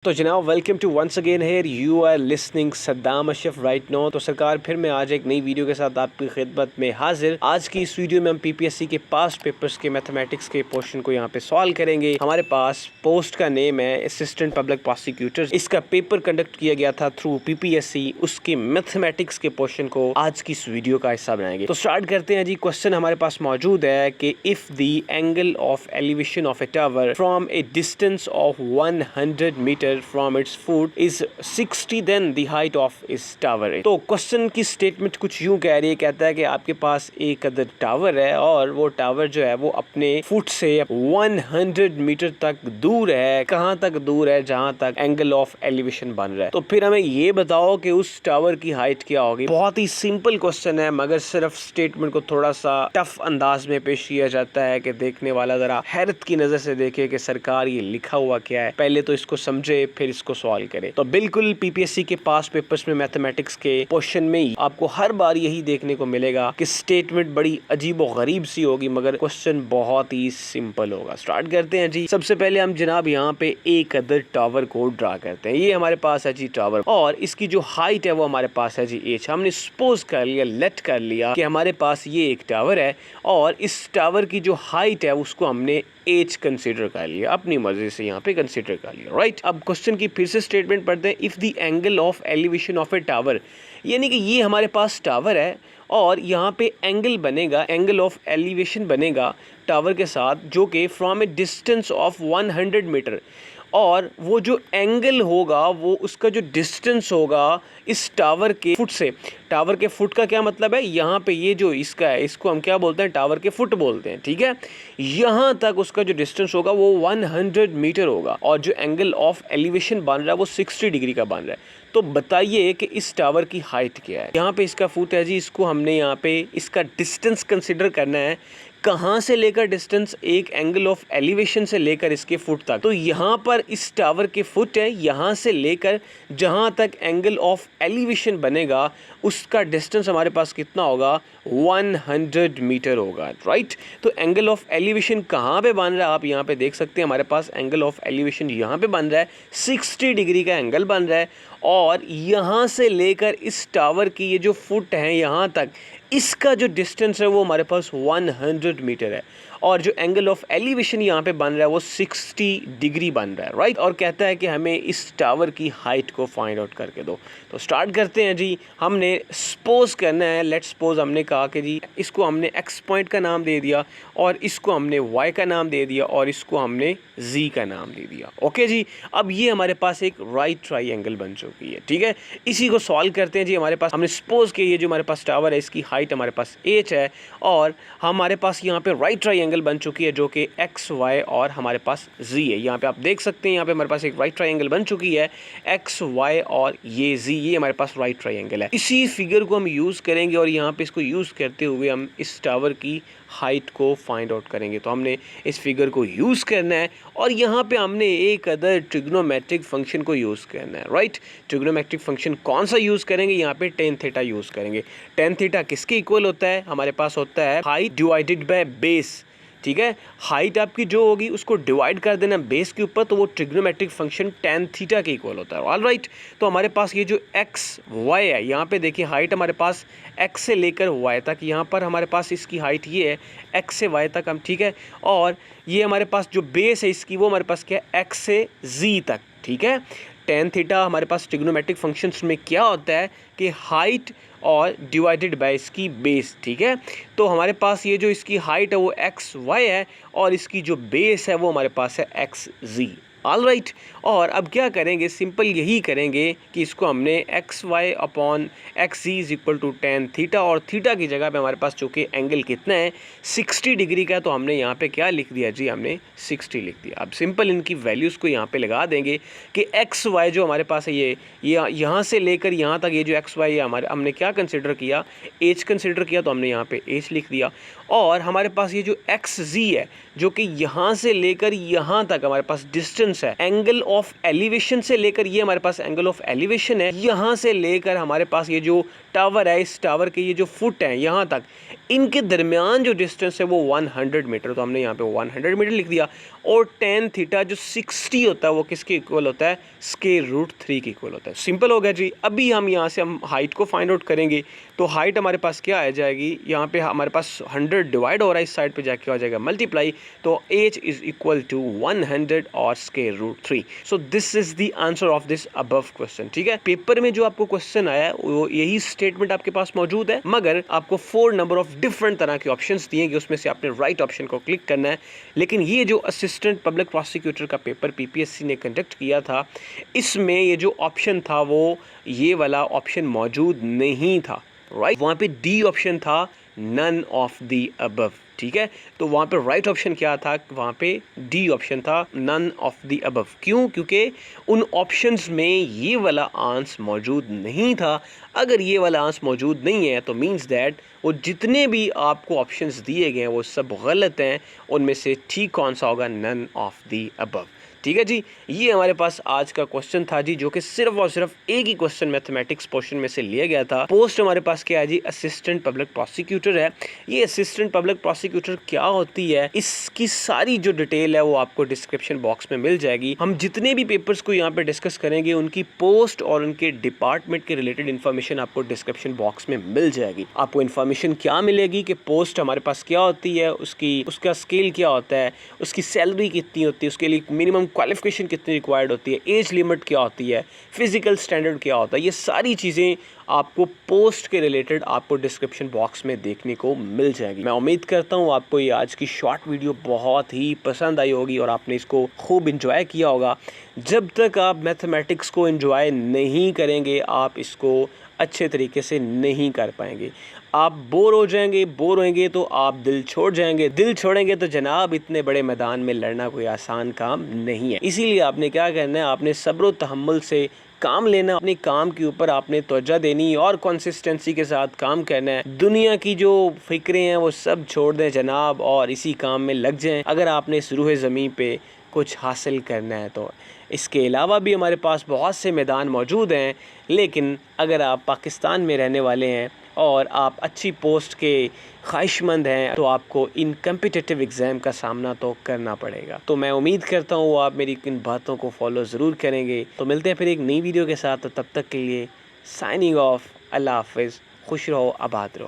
तो जनाब welcome to once again here you are listening Saddam Ashraf right now. तो सरकार फिर मैं आज एक नई वीडियो के साथ आपकी खिदमत में हाजिर। आज की इस वीडियो में हम पीपीएससी के पास्ट पेपर्स के मैथमेटिक्स के पोर्शन को यहाँ पे सॉल्व करेंगे। हमारे पास पोस्ट का नेम है असिस्टेंट पब्लिक प्रोसिक्यूटर। इसका पेपर कंडक्ट किया गया था थ्रू पीपीएससी। उसके मैथमेटिक्स के पोर्शन को आज की इस वीडियो का हिस्सा बनाएंगे। तो स्टार्ट करते हैं जी। क्वेश्चन हमारे पास मौजूद है कि if the angle of elevation of a tower from a distance of 100 metre from its foot is 60 then the height of its tower है। तो क्वेश्चन की स्टेटमेंट कुछ यूं कह रही है, कहता है कि आपके पास एक अदर टावर है और वो टावर जो है वो अपने फुट से 100 मीटर तक दूर है। कहां तक दूर है? जहां तक एंगल ऑफ एलिवेशन बन रहा है। तो फिर हमें ये बताओ कि उस टावर की हाइट क्या होगी। बहुत ही सिंपल क्वेश्चन है, मगर सिर्फ स्टेटमेंट को थोड़ा सा टफ अंदाज में पेश किया जाता है कि देखने वाला जरा हैरत की नजर से देखे कि सरकार ये लिखा हुआ क्या है, पहले तो इसको समझे फिर इसको सॉल्व करें। तो बिल्कुल पीपीएससी के पास्ट पेपर्स में मैथमेटिक्स के क्वेश्चन में ही आपको हर बार यही देखने को मिलेगा कि स्टेटमेंट बड़ी अजीब और गरीब सी होगी, मगर क्वेश्चन बहुत ही सिंपल होगा। स्टार्ट करते हैं जी। सबसे पहले हम जनाब यहाँ पे एक अदर टावर को ड्रा करते हैं। ये हमारे पास है जी टावर, और इसकी जो हाइट है वो हमारे पास है जी एच। हमने सपोज कर लिया, लेट कर लिया कि हमारे पास ये एक टावर है और इस टावर की जो हाइट है उसको हमने एच कंसीडर कर लिया, अपनी मर्जी से यहाँ पे कंसीडर कर लिया। राइट, अब क्वेश्चन की फिर से स्टेटमेंट पढ़ते हैं। If the angle of elevation of a tower, यानी कि ये हमारे पास टावर है और यहाँ पे एंगल बनेगा, एंगल ऑफ एलिवेशन बनेगा टावर के साथ, जो कि from a distance of 100 metre. और वो जो एंगल होगा वो उसका जो डिस्टेंस होगा इस टावर के फुट से। टावर के फुट का क्या मतलब है? यहाँ पे ये जो इसका है इसको हम क्या बोलते हैं? टावर के फुट बोलते हैं। ठीक है, यहाँ तक उसका जो डिस्टेंस होगा वो 100 मीटर होगा और जो एंगल ऑफ एलिवेशन बन रहा है वो 60 डिग्री का बन रहा है। तो बताइए कि इस टावर की हाइट क्या है। यहाँ पे इसका फुट है जी, इसको हमने यहाँ पे इसका डिस्टेंस कंसिडर करना है। कहाँ से लेकर डिस्टेंस? एक एंगल ऑफ एलिवेशन से लेकर इसके फुट तक। तो यहाँ पर इस टावर के फुट है, यहाँ से लेकर जहाँ तक एंगल ऑफ एलिवेशन बनेगा उसका डिस्टेंस हमारे पास कितना होगा? 100 मीटर होगा। राइट, तो एंगल ऑफ एलिवेशन कहाँ पे बन रहा है? आप यहाँ पे देख सकते हैं हमारे पास एंगल ऑफ एलिवेशन यहाँ पे बन रहा है, 60 डिग्री का एंगल बन रहा है। और यहाँ से लेकर इस टावर की ये जो फुट है यहाँ तक, इसका जो डिस्टेंस है वो हमारे पास 100 मीटर है। और जो एंगल ऑफ एलिवेशन यहाँ पे बन रहा है वो 60 डिग्री बन रहा है। राइट, और कहता है कि हमें इस टावर की हाइट को फाइंड आउट करके दो। तो स्टार्ट करते हैं जी। हमने सपोज करना है, लेट सपोज हमने कहा कि जी इसको हमने एक्स पॉइंट का नाम दे दिया और इसको हमने वाई का नाम दे दिया और इसको हमने जी का नाम दे दिया। ओके जी, अब ये हमारे पास एक राइट ट्राइंगल बन चुकी है। ठीक है, इसी को सॉल्व करते हैं जी। हमारे पास हमने सपोज कि ये जो हमारे पास टावर है इसकी हाइट हमारे पास एच है और हमारे पास यहाँ पे राइट ट्राइंगल बन चुकी है जो कि एक्स वाई और हमारे पास जी है। यहाँ पे आप देख सकते हैं यहाँ पे हमारे पास एक राइट ट्राइंगल बन चुकी है, एक्स वाई और ये जी, ये हमारे पास राइट ट्राइंगल है। इसी फिगर को हम यूज़ करेंगे और यहाँ पे इसको यूज़ करते हुए हम इस टावर की हाइट को फाइंड आउट करेंगे। तो हमने इस फिगर को यूज़ करना है और यहाँ पे हमने एक अदर ट्रिग्नोमेट्रिक फंक्शन को यूज़ करना है। राइट, ट्रिग्नोमेट्रिक फंक्शन कौन सा यूज़ करेंगे? यहाँ पे टेन थीटा यूज़ करेंगे। टेन थीटा किसके इक्वल होता है? हमारे पास होता है हाइट डिवाइडेड बाय बेस। ठीक है, हाइट आपकी जो होगी उसको डिवाइड कर देना बेस के ऊपर, तो वो ट्रिग्नोमेट्रिक फंक्शन टेन थीटा के इक्वल होता है। ऑल राइट, तो हमारे पास ये जो एक्स वाई है, यहाँ पे देखिए हाइट हमारे पास एक्स से लेकर वाई तक, यहाँ पर हमारे पास इसकी हाइट ये है एक्स से वाई तक हम। ठीक है, और ये हमारे पास जो बेस है इसकी वो हमारे पास क्या है? एक्स से जी तक। ठीक है, टेन थीटा हमारे पास ट्रिग्नोमेट्रिक फंक्शंस में क्या होता है कि हाइट और डिवाइडेड बाय इसकी बेस। ठीक है, तो हमारे पास ये जो इसकी हाइट है वो एक्स वाई है और इसकी जो बेस है वो हमारे पास है एक्स जी। ऑल राइट, और अब क्या करेंगे? सिंपल यही करेंगे कि इसको हमने x y upon x g is equal to ten theta, और थीटा की जगह पे हमारे पास चूँकि एंगल कितना है 60 डिग्री का, तो हमने यहाँ पे क्या लिख दिया जी? हमने 60 लिख दिया। अब सिंपल इनकी वैल्यूज़ को यहाँ पे लगा देंगे कि एक्स वाई जो हमारे पास है ये यहाँ से लेकर यहाँ तक ये जो एक्स वाई है हमारे हमने क्या कंसिडर किया? एच कंसिडर किया, तो हमने यहाँ पे एच लिख दिया। और हमारे पास ये जो एक्स जी है जो कि यहाँ से लेकर यहाँ तक हमारे पास डिस्टेंस है, एंगल ऑफ एलिवेशन से लेकर ये हमारे पास एंगल ऑफ एलिवेशन है, यहाँ से लेकर हमारे पास ये जो टावर है इस टावर के ये जो फुट है यहाँ तक, इनके दरमियान जो डिस्टेंस है वो 100 मीटर, तो हमने यहाँ पे 100 मीटर लिख दिया। और tan थीटा जो 60 होता है वो किसके इक्वल होता है, √3 के इक्वल होता है। सिंपल हो गया जी। अभी हम यहाँ से हम हाइट को फाइंड आउट करेंगे, तो हाइट हमारे पास क्या आ जाएगी, यहाँ पे हमारे पास 100 डिवाइड हो रहा है, इस साइड पे जाके हो जाएगा मल्टीप्लाई, तो h इज इक्वल टू 100 और √3। So this is the answer of this above question. ठीक है, पेपर में जो आपको क्वेश्चन आया है वो यही स्टेटमेंट आपके पास मौजूद है, मगर आपको 4 नंबर ऑफ डिफरेंट तरह के ऑप्शंस दिए गए, उसमें से आपने राइट ऑप्शन को क्लिक करना है। लेकिन ये जो असिस्टेंट पब्लिक प्रोसिक्यूटर का पेपर पीपीएससी ने कंडक्ट किया था, इसमें ये जो ऑप्शन था वो ये वाला ऑप्शन मौजूद नहीं था, राइट। वहाँ पे डी ऑप्शन था, नन ऑफ द अबव। ठीक है, तो वहाँ पे राइट ऑप्शन क्या था, वहाँ पे डी ऑप्शन था, नन ऑफ द अबव। क्यों? क्योंकि उन ऑप्शंस में ये वाला आंसर मौजूद नहीं था। अगर ये वाला आंसर मौजूद नहीं है तो मींस दैट वो जितने भी आपको ऑप्शंस दिए गए हैं वो सब गलत हैं। उनमें से ठीक कौन सा होगा, नन ऑफ द अबव। ठीक है जी, ये हमारे पास आज का क्वेश्चन था जी, जो कि सिर्फ और सिर्फ एक ही क्वेश्चन मैथमेटिक्स पोर्शन में से लिया गया था। पोस्ट हमारे पास क्या है जी, असिस्टेंट पब्लिक प्रोसिक्यूटर है। ये असिस्टेंट पब्लिक प्रोसिक्यूटर क्या होती है, इसकी सारी जो डिटेल है वो आपको डिस्क्रिप्शन बॉक्स में मिल जाएगी। हम जितने भी पेपर्स को यहाँ पे डिस्कस करेंगे उनकी पोस्ट और उनके डिपार्टमेंट के रिलेटेड इन्फॉर्मेशन आपको डिस्क्रिप्शन बॉक्स में मिल जाएगी। आपको इन्फॉर्मेशन क्या मिलेगी कि पोस्ट हमारे पास क्या होती है, उसका स्केल क्या होता है, उसकी सैलरी कितनी होती है, उसके लिए मिनिमम क्वालिफिकेशन कितनी रिक्वायर्ड होती है, एज लिमिट क्या होती है, फिजिकल स्टैंडर्ड क्या होता है, ये सारी चीज़ें आपको पोस्ट के रिलेटेड आपको डिस्क्रिप्शन बॉक्स में देखने को मिल जाएगी। मैं उम्मीद करता हूँ आपको ये आज की शॉर्ट वीडियो बहुत ही पसंद आई होगी और आपने इसको खूब इंजॉय किया होगा। जब तक आप मैथमेटिक्स को इंजॉय नहीं करेंगे आप इसको अच्छे तरीके से नहीं कर पाएंगे। आप बोर हो जाएंगे, बोर होंगे तो आप दिल छोड़ जाएंगे, दिल छोड़ेंगे तो जनाब इतने बड़े मैदान में लड़ना कोई आसान काम नहीं है। इसीलिए आपने क्या करना है, आपने सब्र व तहम्मुल से काम लेना, अपने काम के ऊपर आपने तवज्जो देनी और कंसिस्टेंसी के साथ काम करना है। दुनिया की जो फिक्रें हैं वो सब छोड़ दें जनाब और इसी काम में लग जाएं अगर आपने इस रूह ज़मीन पे कुछ हासिल करना है तो। इसके अलावा भी हमारे पास बहुत से मैदान मौजूद हैं, लेकिन अगर आप पाकिस्तान में रहने वाले हैं और आप अच्छी पोस्ट के ख्वाहिशमंद हैं तो आपको इन कम्पिटिटिव एग्ज़ाम का सामना तो करना पड़ेगा। तो मैं उम्मीद करता हूँ आप मेरी इन बातों को फॉलो ज़रूर करेंगे। तो मिलते हैं फिर एक नई वीडियो के साथ, तो तब तक के लिए साइनिंग ऑफ, अल्लाह हाफ़िज़, खुश रहो, आबाद रहो।